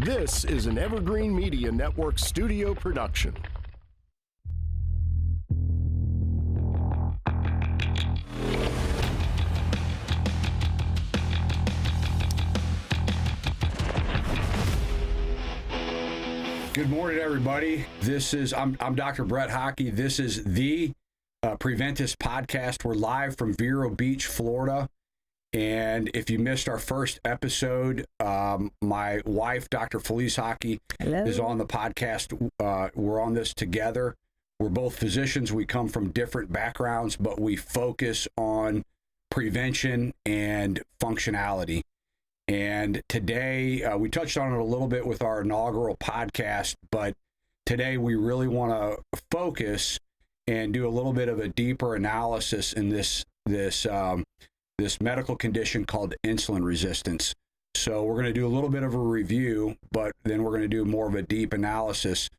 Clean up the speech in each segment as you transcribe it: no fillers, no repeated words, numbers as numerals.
This is an Evergreen Media Network studio production. Good morning, everybody. I'm Dr. Brett Haake. This is the Preventus podcast. We're live from Vero Beach, Florida. And if you missed our first episode, my wife, Dr. Felice Haake, is on the podcast. We're on this together. We're both physicians. We come from different backgrounds, but we focus on prevention and functionality. And today, we touched on it a little bit with our inaugural podcast, but today we really want to focus and do a little bit of a deeper analysis in this medical condition called insulin resistance. So we're going to do a little bit of a review, but then we're going to do more of a deep analysis.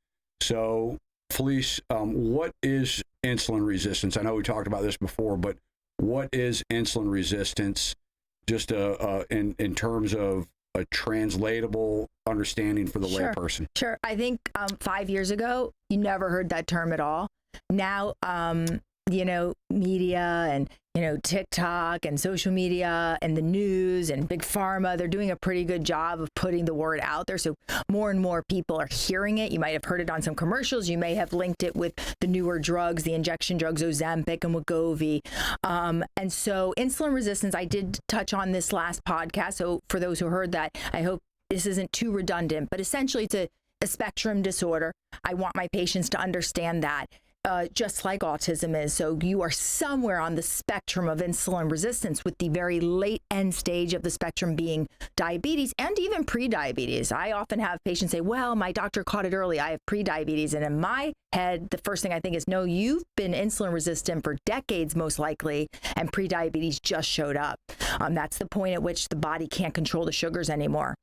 So Felice, what is insulin resistance? I know we talked about this before, but what is insulin resistance? Just in terms of a translatable understanding for the layperson. Sure. I think 5 years ago, you never heard that term at all. Now, media and, TikTok and social media and the news and big pharma, they're doing a pretty good job of putting the word out there. So more and more people are hearing it. You might have heard it on some commercials. You may have linked it with the newer drugs, the injection drugs, Ozempic and Wegovy. And so insulin resistance, I did touch on this last podcast. So for those who heard that, I hope this isn't too redundant, but essentially it's a spectrum disorder. I want my patients to understand that. Just like autism is. So you are somewhere on the spectrum of insulin resistance, with the very late end stage of the spectrum being diabetes and even pre-diabetes. I often have patients say, well, my doctor caught it early. I have pre-diabetes. And in my head, the first thing I think is, no, you've been insulin resistant for decades, most likely, and pre-diabetes just showed up. That's the point at which the body can't control the sugars anymore.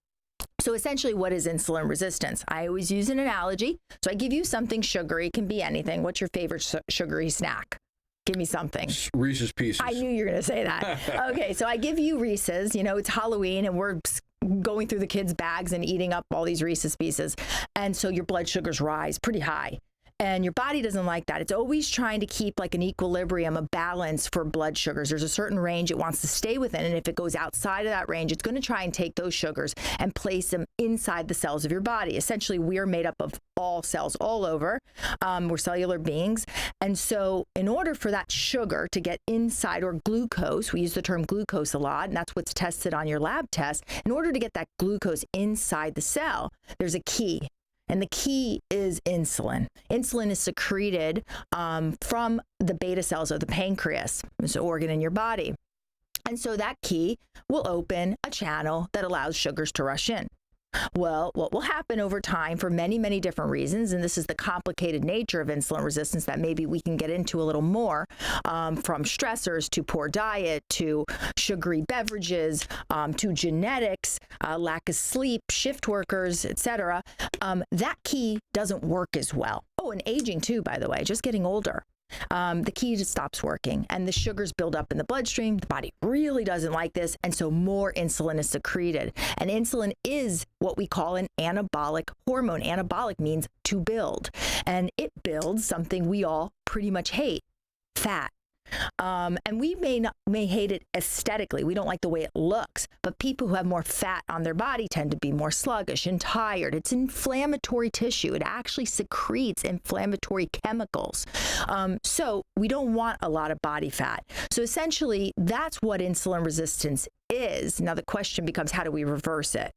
So essentially, what is insulin resistance? I always use an analogy. So I give you something sugary. It can be anything. What's your favorite sugary snack? Give me something. Reese's Pieces. I knew you were going to say that. Okay, so I give you Reese's. It's Halloween and we're going through the kids' bags and eating up all these Reese's Pieces. And so your blood sugars rise pretty high. And your body doesn't like that. It's always trying to keep like an equilibrium, a balance for blood sugars. There's a certain range it wants to stay within. And if it goes outside of that range, it's going to try and take those sugars and place them inside the cells of your body. Essentially, we are made up of all cells all over. We're cellular beings. And so in order for that sugar to get inside, or glucose, we use the term glucose a lot, and that's what's tested on your lab test. In order to get that glucose inside the cell, there's a key. And the key is insulin. Insulin is secreted from the beta cells of the pancreas, it's an organ in your body. And so that key will open a channel that allows sugars to rush in. Well, what will happen over time for many, many different reasons, and this is the complicated nature of insulin resistance that maybe we can get into a little more, from stressors to poor diet to sugary beverages to genetics, lack of sleep, shift workers, etc. That key doesn't work as well. Oh, and aging too, by the way, just getting older. The key just stops working and the sugars build up in the bloodstream. The body really doesn't like this. And so more insulin is secreted. And insulin is what we call an anabolic hormone. Anabolic means to build. And it builds something we all pretty much hate, fat. And we may hate it aesthetically. We don't like the way it looks, but people who have more fat on their body tend to be more sluggish and tired. It's inflammatory tissue. It actually secretes inflammatory chemicals. So we don't want a lot of body fat. So essentially, that's what insulin resistance is. Now the question becomes, how do we reverse it?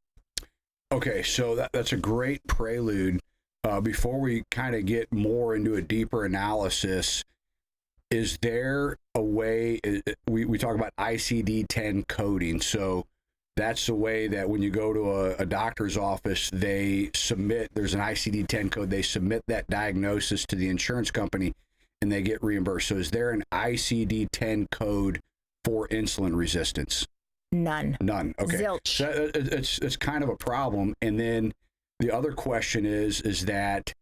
Okay, so that's a great prelude. Before we kind of get more into a deeper analysis, is there a way, we talk about ICD-10 coding, so that's the way that when you go to a doctor's office, there's an ICD-10 code, they submit that diagnosis to the insurance company and they get reimbursed. So is there an ICD-10 code for insulin resistance? None. Okay. Zilch. So it's kind of a problem. And then the other question is that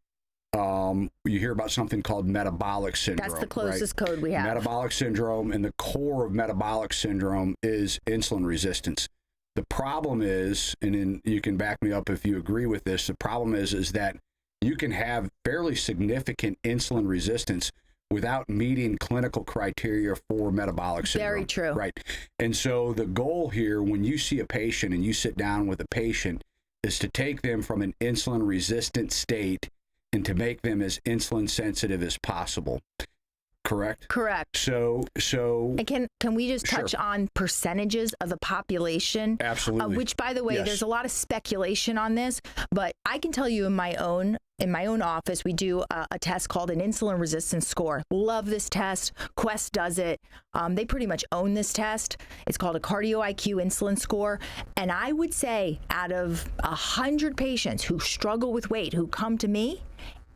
you hear about something called metabolic syndrome. That's the closest code we have. Metabolic syndrome, and the core of metabolic syndrome is insulin resistance. The problem is, and then you can back me up if you agree with this, the problem is that you can have fairly significant insulin resistance without meeting clinical criteria for metabolic syndrome. Very true. Right. And so the goal here, when you see a patient and you sit down with a patient, is to take them from an insulin resistant state and to make them as insulin sensitive as possible. Correct? Correct. So and can we just touch on percentages of the population? Absolutely. Which, by the way, Yes. there's a lot of speculation on this, but I can tell you in my own office, we do a test called an insulin resistance score. Love this test. Quest does it. They pretty much own this test. It's called a cardio IQ insulin score. And I would say out of 100 patients who struggle with weight, who come to me,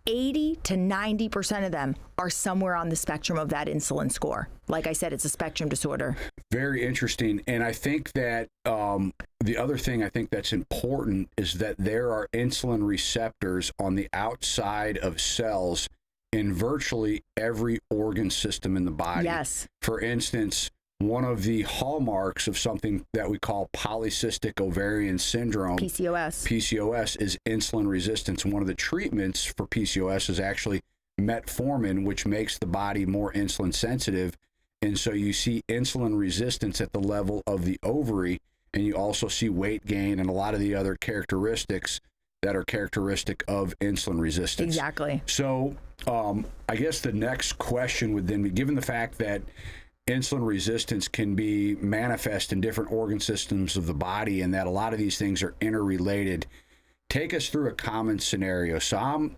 80 to 90% of them are somewhere on the spectrum of that insulin score. Like I said, it's a spectrum disorder. Very interesting. And I think that the other thing I think that's important is that there are insulin receptors on the outside of cells in virtually every organ system in the body. Yes. For instance, one of the hallmarks of something that we call polycystic ovarian syndrome, PCOS, is insulin resistance. One of the treatments for PCOS is actually metformin, which makes the body more insulin sensitive. And so you see insulin resistance at the level of the ovary, and you also see weight gain and a lot of the other characteristics that are characteristic of insulin resistance. Exactly. So I guess the next question would then be, given the fact that insulin resistance can be manifest in different organ systems of the body and that a lot of these things are interrelated, take us through a common scenario. So I'm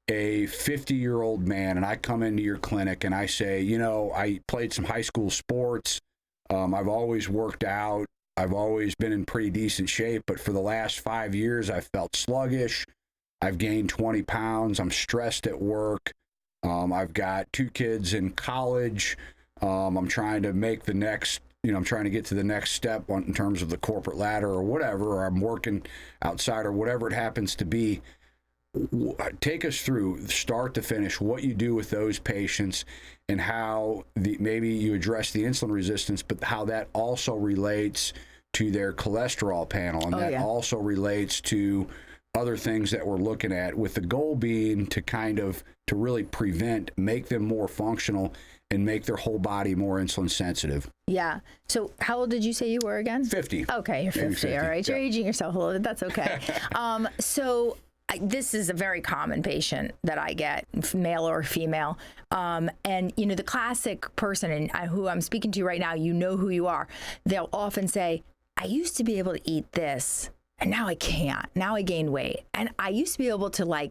a 50-year-old man and I come into your clinic and I say, you know, I played some high school sports. I've always worked out. I've always been in pretty decent shape, but for the last 5 years, I've felt sluggish. I've gained 20 pounds. I'm stressed at work. I've got 2 kids in college. I'm trying to make the next, I'm trying to get to the next step in terms of the corporate ladder or whatever, or I'm working outside or whatever it happens to be. Take us through, start to finish, what you do with those patients and how maybe you address the insulin resistance, but how that also relates to their cholesterol panel. And also relates to other things that we're looking at, with the goal being to really prevent, make them more functional and make their whole body more insulin sensitive. Yeah. So how old did you say you were again? 50. Okay, you're 50. All right. You're aging yourself a little bit. That's okay. This is a very common patient that I get, male or female. And, the classic person and who I'm speaking to right now, you know who you are. They'll often say, I used to be able to eat this and now I can't. Now I gain weight. And I used to be able to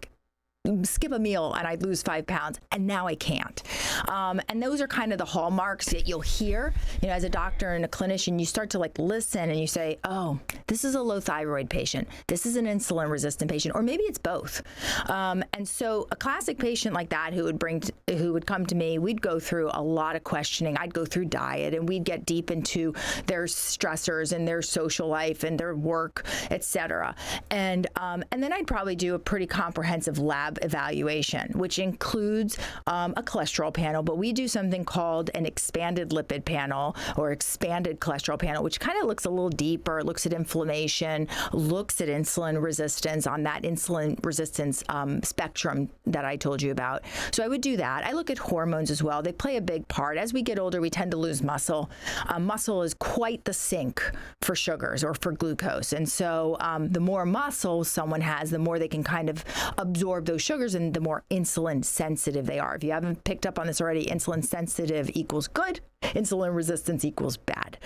skip a meal and I'd lose 5 pounds and now I can't. And those are kind of the hallmarks that you'll hear, as a doctor and a clinician. You start to listen and you say, oh, this is a low thyroid patient. This is an insulin resistant patient, or maybe it's both. And so a classic patient like that who would come to me, we'd go through a lot of questioning. I'd go through diet and we'd get deep into their stressors and their social life and their work, etc. And then I'd probably do a pretty comprehensive lab evaluation, which includes a cholesterol panel, but we do something called an expanded lipid panel or expanded cholesterol panel, which kind of looks a little deeper, looks at inflammation, looks at insulin resistance on that insulin resistance spectrum that I told you about. So I would do that. I look at hormones as well. They play a big part. As we get older, we tend to lose muscle. Muscle is quite the sink for sugars or for glucose. And so the more muscle someone has, the more they can kind of absorb those sugars and the more insulin sensitive they are. If you haven't picked up on this already, insulin sensitive equals good, insulin resistance equals bad.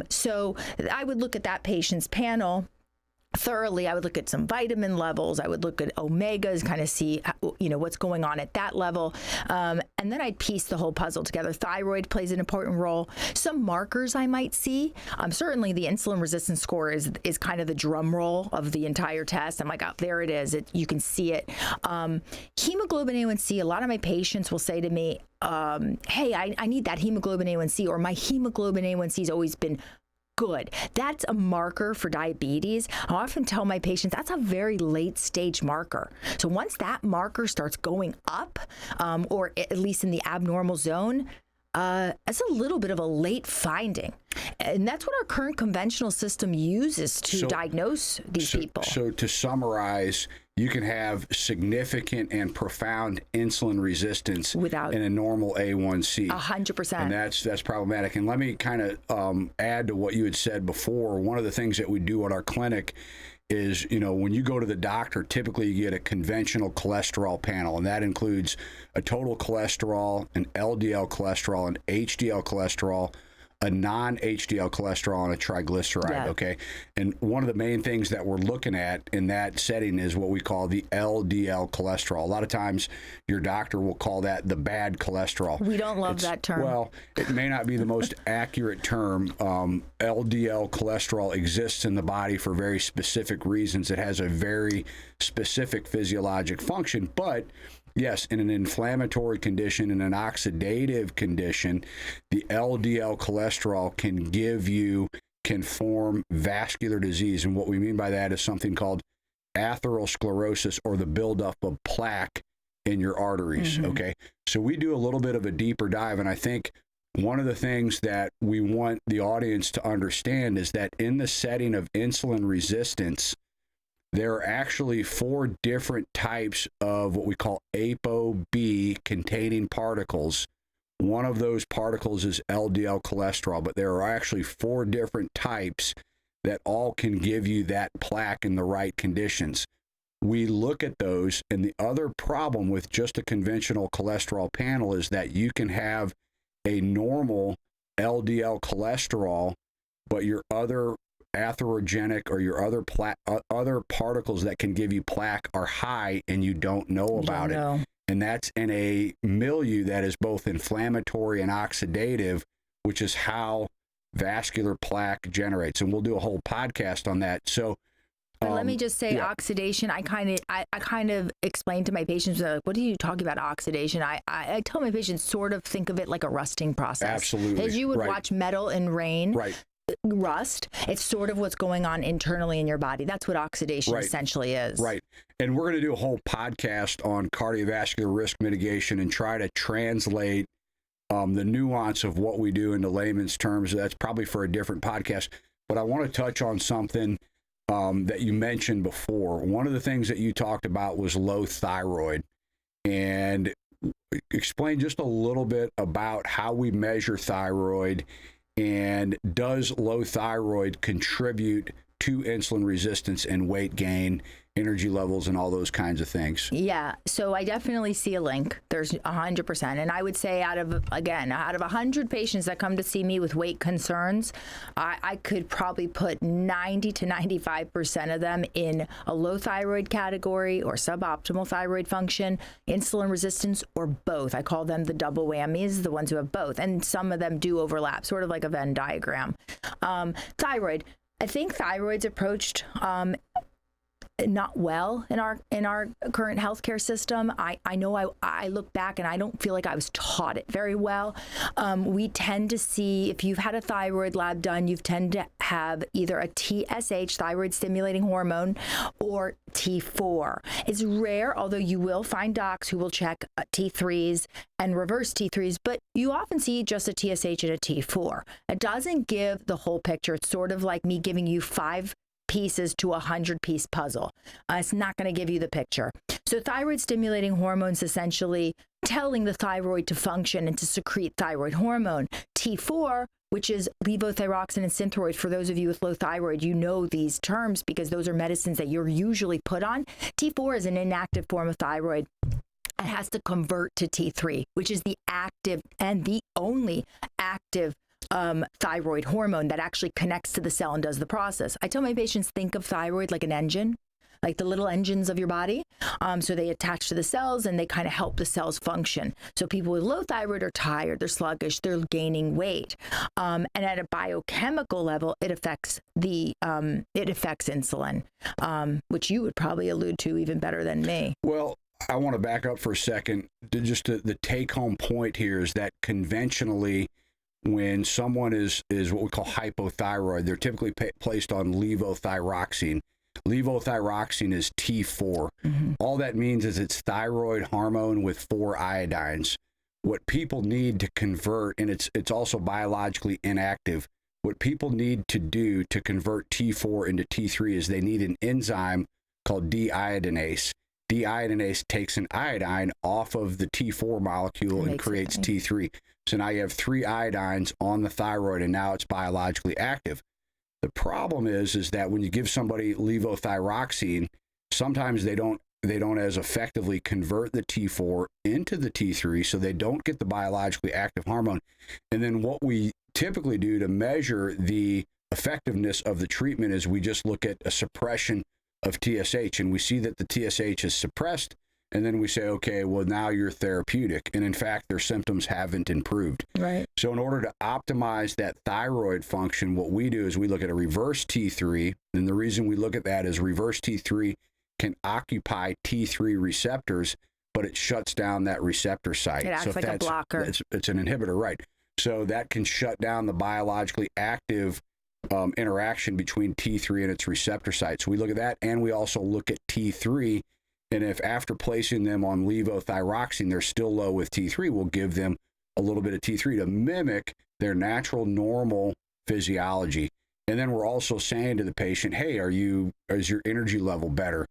So I would look at that patient's panel thoroughly. I would look at some vitamin levels. I would look at omegas, kind of see, what's going on at that level. And then I'd piece the whole puzzle together. Thyroid plays an important role. Some markers I might see. Certainly the insulin resistance score is kind of the drum roll of the entire test. I'm like, oh, there it is. You can see it. Hemoglobin A1C, a lot of my patients will say to me, hey, I need that hemoglobin A1C, or my hemoglobin A1C has always been good. That's a marker for diabetes. I often tell my patients that's a very late stage marker. So once that marker starts going up, or at least in the abnormal zone, That's a little bit of a late finding. And that's what our current conventional system uses to diagnose these people. So to summarize, you can have significant and profound insulin resistance without in a normal A1C. 100%. And that's problematic. And let me kind of add to what you had said before. One of the things that we do at our clinic is, when you go to the doctor, typically you get a conventional cholesterol panel, and that includes a total cholesterol, an LDL cholesterol, an HDL cholesterol, a non-HDL cholesterol, and a triglyceride, okay? And one of the main things that we're looking at in that setting is what we call the LDL cholesterol. A lot of times your doctor will call that the bad cholesterol. We don't love that term. Well, it may not be the most accurate term. LDL cholesterol exists in the body for very specific reasons. It has a very specific physiologic function, but yes, in an inflammatory condition, in an oxidative condition, the LDL cholesterol can form vascular disease. And what we mean by that is something called atherosclerosis, or the buildup of plaque in your arteries, okay? So we do a little bit of a deeper dive, and I think one of the things that we want the audience to understand is that in the setting of insulin resistance, there are actually 4 different types of what we call ApoB containing particles. One of those particles is LDL cholesterol, but there are actually 4 different types that all can give you that plaque in the right conditions. We look at those, and the other problem with just a conventional cholesterol panel is that you can have a normal LDL cholesterol, but your other atherogenic or your other particles that can give you plaque are high, and you don't know about it. And that's in a milieu that is both inflammatory and oxidative, which is how vascular plaque generates. And we'll do a whole podcast on that. So but let me just say, oxidation, I kind of explain to my patients, they're like, what are you talking about, oxidation? I tell my patients, sort of think of it like a rusting process. Absolutely. As you would watch metal in rain. Right. Rust, it's sort of what's going on internally in your body. That's what oxidation essentially is. Right. And we're going to do a whole podcast on cardiovascular risk mitigation and try to translate the nuance of what we do into layman's terms. That's probably for a different podcast. But I want to touch on something that you mentioned before. One of the things that you talked about was low thyroid. And explain just a little bit about how we measure thyroid. And does low thyroid contribute to insulin resistance and weight gain, energy levels, and all those kinds of things? Yeah. So I definitely see a link. There's 100%. And I would say out of 100 patients that come to see me with weight concerns, I could probably put 90 to 95% of them in a low thyroid category or suboptimal thyroid function, insulin resistance, or both. I call them the double whammies, the ones who have both. And some of them do overlap, sort of like a Venn diagram. Thyroid. I think thyroid's approached not well in our current healthcare system. I know I look back and I don't feel like I was taught it very well. We tend to see, if you've had a thyroid lab done, you tend to have either a TSH, thyroid stimulating hormone, or T4. It's rare, although you will find docs who will check T3s and reverse T3s, but you often see just a TSH and a T4. It doesn't give the whole picture. It's sort of like me giving you 5 pieces to a 100-piece puzzle. It's not going to give you the picture. So thyroid stimulating hormones essentially telling the thyroid to function and to secrete thyroid hormone. T4, which is levothyroxine and synthroid. For those of you with low thyroid, you know these terms because those are medicines that you're usually put on. T4 is an inactive form of thyroid. It has to convert to T3, which is the active and the only active thyroid hormone that actually connects to the cell and does the process. I tell my patients, think of thyroid like an engine, like the little engines of your body. So they attach to the cells and they kind of help the cells function. So people with low thyroid are tired, they're sluggish, they're gaining weight. And at a biochemical level, it affects insulin, which you would probably allude to even better than me. Well, I want to back up for a second. The take-home point here is that conventionally, when someone is what we call hypothyroid, they're typically placed on levothyroxine. Levothyroxine is T4. Mm-hmm. All that means is it's thyroid hormone with 4 iodines. what people need to convert, and it's also biologically inactive. What people need to do to convert T4 into T3 is they need an enzyme called deiodinase. Deiodinase takes an iodine off of the T4 molecule and creates T3. So now you have 3 iodines on the thyroid, and now it's biologically active. The problem is that when you give somebody levothyroxine, sometimes they don't as effectively convert the T4 into the T3, so they don't get the biologically active hormone. And then what we typically do to measure the effectiveness of the treatment is we just look at a suppression of TSH, and we see that the TSH is suppressed, and then we say, okay, well, now you're therapeutic. And in fact, their symptoms haven't improved. Right. So in order to optimize that thyroid function, what we do is we look at a reverse T3. And the reason we look at that is reverse T3 can occupy T3 receptors, but it shuts down that receptor site. It acts like a blocker. It's an inhibitor, right? So that can shut down the biologically active interaction between T3 and its receptor site. So we look at that, and we also look at T3. And if after placing them on levothyroxine, they're still low with T3, we'll give them a little bit of T3 to mimic their natural, normal physiology. And then we're also saying to the patient, hey, is your energy level better?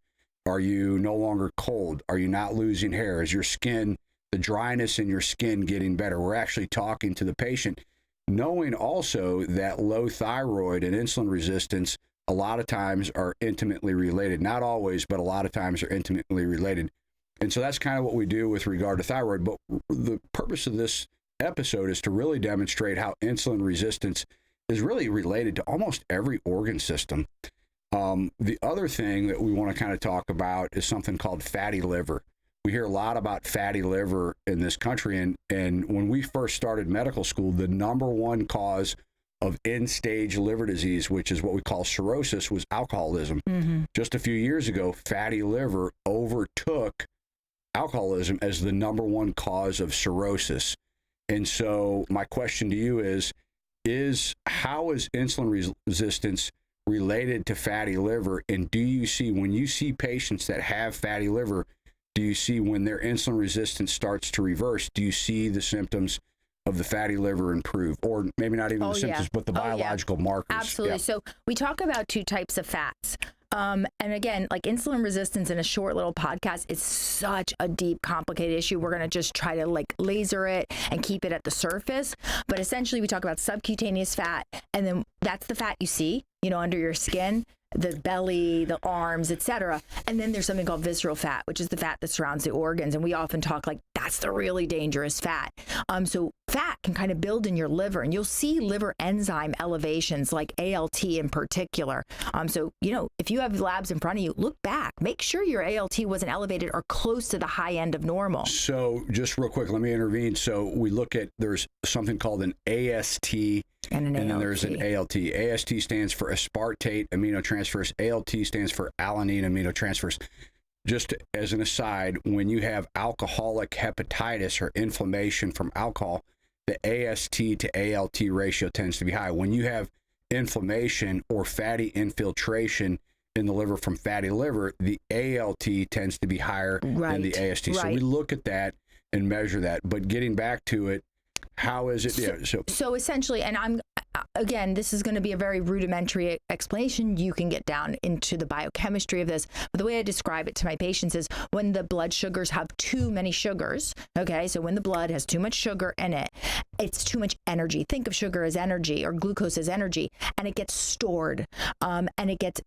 Are you no longer cold? Are you not losing hair? Is your skin, the dryness in your skin getting better? We're actually talking to the patient, knowing also that low thyroid and insulin resistance a lot of times are intimately related. Not always, but a lot of times are intimately related. And so that's kind of what we do with regard to thyroid. But the purpose of this episode is to really demonstrate how insulin resistance is really related to almost every organ system. The other thing that we want to kind of talk about is something called fatty liver. We hear a lot about fatty liver in this country. And when we first started medical school, the number one cause of end-stage liver disease, which is what we call cirrhosis, was alcoholism. Mm-hmm. Just a few years ago, fatty liver overtook alcoholism as the number one cause of cirrhosis. And so my question to you is how is insulin resistance related to fatty liver? And do you see, when you see patients that have fatty liver, do you see when their insulin resistance starts to reverse, do you see the symptoms of the fatty liver improve? Or maybe not even the symptoms, but the biological markers. Absolutely. Yeah. So we talk about 2 types of fats. And again, like insulin resistance in a short little podcast is such a deep, complicated issue. We're going to just try to like laser it and keep it at the surface. But essentially we talk about subcutaneous fat, and then that's the fat you see, under your skin, the belly, the arms, etc. And then there's something called visceral fat, which is the fat that surrounds the organs. And we often talk like that's the really dangerous fat. So fat can kind of build in your liver, and you'll see liver enzyme elevations like ALT in particular. So, if you have labs in front of you, look back, make sure your ALT wasn't elevated or close to the high end of normal. So just real quick, let me intervene. So we look at, there's something called an AST and then there's an ALT. AST stands for aspartate aminotransferase. ALT stands for alanine aminotransferase. Just as an aside, when you have alcoholic hepatitis or inflammation from alcohol, the AST to ALT ratio tends to be high. When you have inflammation or fatty infiltration in the liver from fatty liver, the ALT tends to be higher than the AST. Right. So we look at that and measure that. But getting back to it, how is it? So essentially, and again, this is going to be a very rudimentary explanation. You can get down into the biochemistry of this. But the way I describe it to my patients is when the blood sugars have too many sugars, okay? So when the blood has too much sugar in it, it's too much energy. Think of sugar as energy or glucose as energy, and it gets stored, and it gets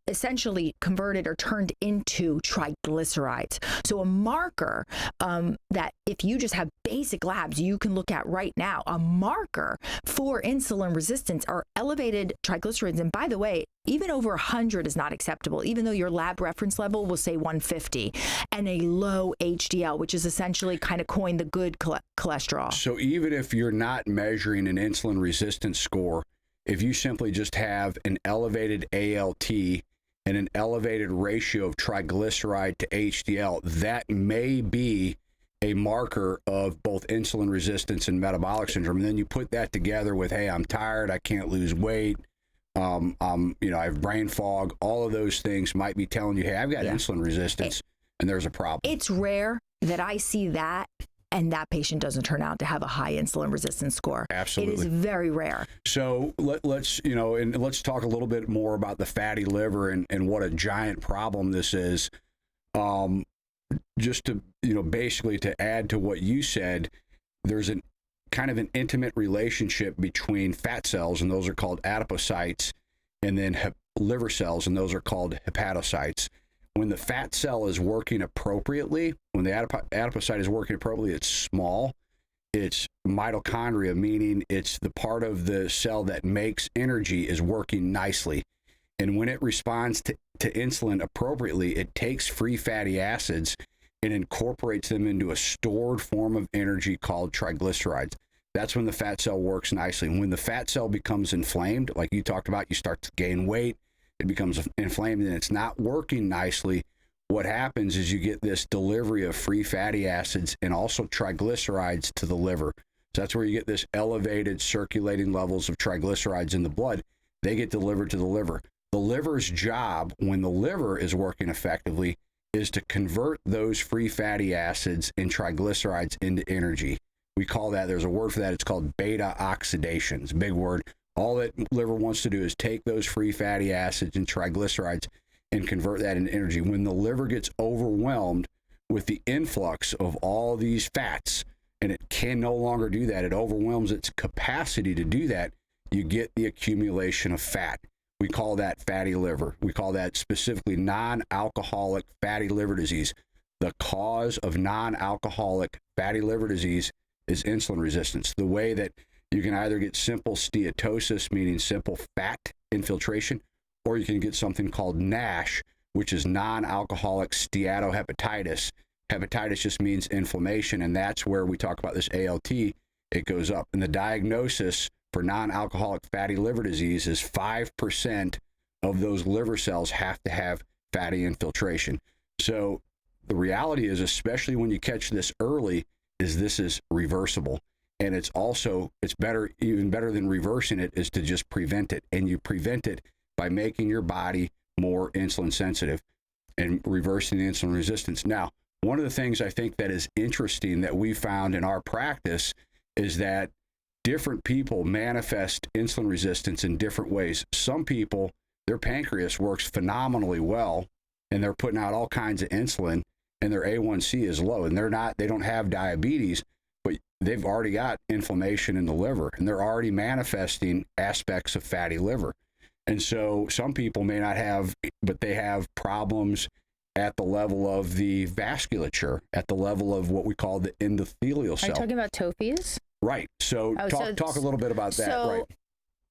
essentially converted or turned into triglycerides. So a marker that if you just have basic labs you can look at right now, a marker for insulin resistance are elevated triglycerides. And by the way, even over 100 is not acceptable, even though your lab reference level will say 150, and a low HDL, which is essentially kind of coined the good cholesterol. So even if you're not measuring an insulin resistance score, if you simply just have an elevated ALT and an elevated ratio of triglyceride to HDL, that may be a marker of both insulin resistance and metabolic syndrome. And then you put that together with, hey, I'm tired, I can't lose weight, I have brain fog. All of those things might be telling you, hey, I've got insulin resistance, and there's a problem. It's rare that I see that and that patient doesn't turn out to have a high insulin resistance score. Absolutely. It is very rare. So let's talk a little bit more about the fatty liver and what a giant problem this is. Just to, basically to add to what you said, there's an kind of an intimate relationship between fat cells, and those are called adipocytes, and then liver cells, and those are called hepatocytes. When the fat cell is working appropriately, when the adipocyte is working appropriately, it's small. It's mitochondria, meaning it's the part of the cell that makes energy, is working nicely. And when it responds to insulin appropriately, it takes free fatty acids and incorporates them into a stored form of energy called triglycerides. That's when the fat cell works nicely. When the fat cell becomes inflamed, like you talked about, you start to gain weight, it becomes inflamed and it's not working nicely. What happens is you get this delivery of free fatty acids and also triglycerides to the liver. So that's where you get this elevated circulating levels of triglycerides in the blood. They get delivered to the liver. The liver's job, when the liver is working effectively, is to convert those free fatty acids and triglycerides into energy. We call that, there's a word for that, it's called beta oxidation. It's a big word. All that liver wants to do is take those free fatty acids and triglycerides and convert that into energy. When the liver gets overwhelmed with the influx of all these fats, and it can no longer do that, it overwhelms its capacity to do that, you get the accumulation of fat. We call that fatty liver. We call that specifically non-alcoholic fatty liver disease. The cause of non-alcoholic fatty liver disease is insulin resistance. The way that you can either get simple steatosis, meaning simple fat infiltration, or you can get something called NASH, which is non-alcoholic steatohepatitis. Hepatitis just means inflammation, and that's where we talk about this ALT. It goes up. And the diagnosis for non-alcoholic fatty liver disease is 5% of those liver cells have to have fatty infiltration. So the reality is, especially when you catch this early, is this is reversible. And it's better, even better than reversing it, is to just prevent it. And you prevent it by making your body more insulin sensitive and reversing the insulin resistance. Now, one of the things I think that is interesting that we found in our practice is that different people manifest insulin resistance in different ways. Some people, their pancreas works phenomenally well, and they're putting out all kinds of insulin, and their A1C is low, and they don't have diabetes, but they've already got inflammation in the liver, and they're already manifesting aspects of fatty liver. And so some people may not have, but they have problems at the level of the vasculature, at the level of what we call the endothelial cell. Are you talking about TOFIs? Right. So talk a little bit about that. Right.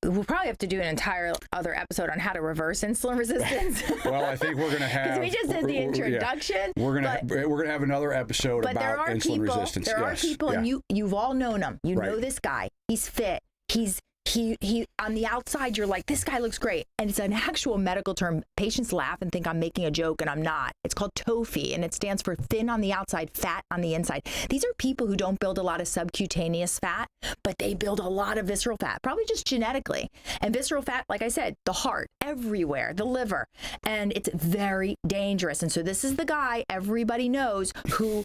We'll probably have to do an entire other episode on how to reverse insulin resistance. Well, I think we're going to have, because we just did the introduction. Yeah. We're going to have another episode about insulin resistance. There are people, and you've all known him. You know this guy. He's fit. He on the outside, you're like, this guy looks great. And it's an actual medical term. Patients laugh and think I'm making a joke, and I'm not. It's called TOFI, and it stands for thin on the outside, fat on the inside. These are people who don't build a lot of subcutaneous fat, but they build a lot of visceral fat, probably just genetically. And visceral fat, like I said, the heart, everywhere, the liver. And it's very dangerous. And so this is the guy everybody knows who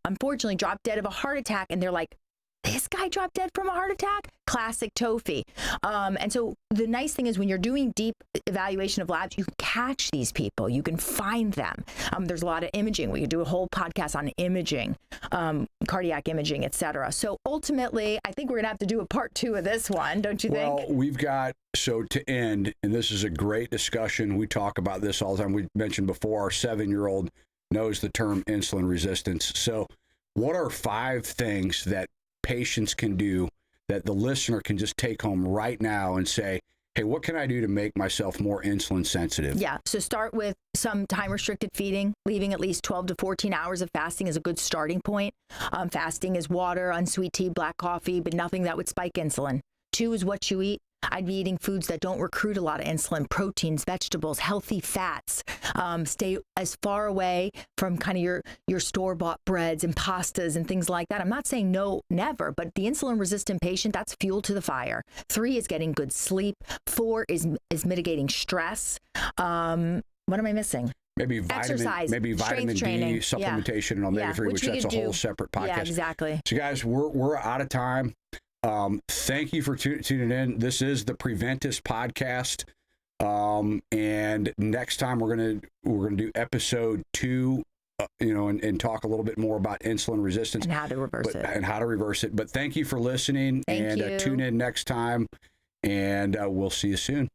unfortunately dropped dead of a heart attack, and they're like, this guy dropped dead from a heart attack? Classic TOFI. And so the nice thing is when you're doing deep evaluation of labs, you catch these people. You can find them. There's a lot of imaging. We could do a whole podcast on imaging, cardiac imaging, et cetera. So ultimately, I think we're going to have to do a part 2 of this one, don't you think? Well, we've got, so to end, and this is a great discussion. We talk about this all the time. We mentioned before, our 7-year-old knows the term insulin resistance. So what are 5 things that patients can do that the listener can just take home right now and say, hey, what can I do to make myself more insulin sensitive? Yeah. So start with some time restricted feeding. Leaving at least 12 to 14 hours of fasting is a good starting point. Fasting is water, unsweet tea, black coffee, but nothing that would spike insulin. 2 is what you eat. I'd be eating foods that don't recruit a lot of insulin, proteins, vegetables, healthy fats. Stay as far away from kind of your store-bought breads and pastas and things like that. I'm not saying no, never, but the insulin-resistant patient, that's fuel to the fire. 3 is getting good sleep. 4 is mitigating stress. What am I missing? maybe Exercise, vitamin strength D training. supplementation and omega-3, which we that's could a whole do. separate podcast. Yeah, exactly. So guys, we're out of time. Thank you for tuning in. This is the Preventus podcast. And next time we're gonna do episode 2, and talk a little bit more about insulin resistance And how to reverse it. But thank you for listening. Thank you. Tune in next time, and we'll see you soon.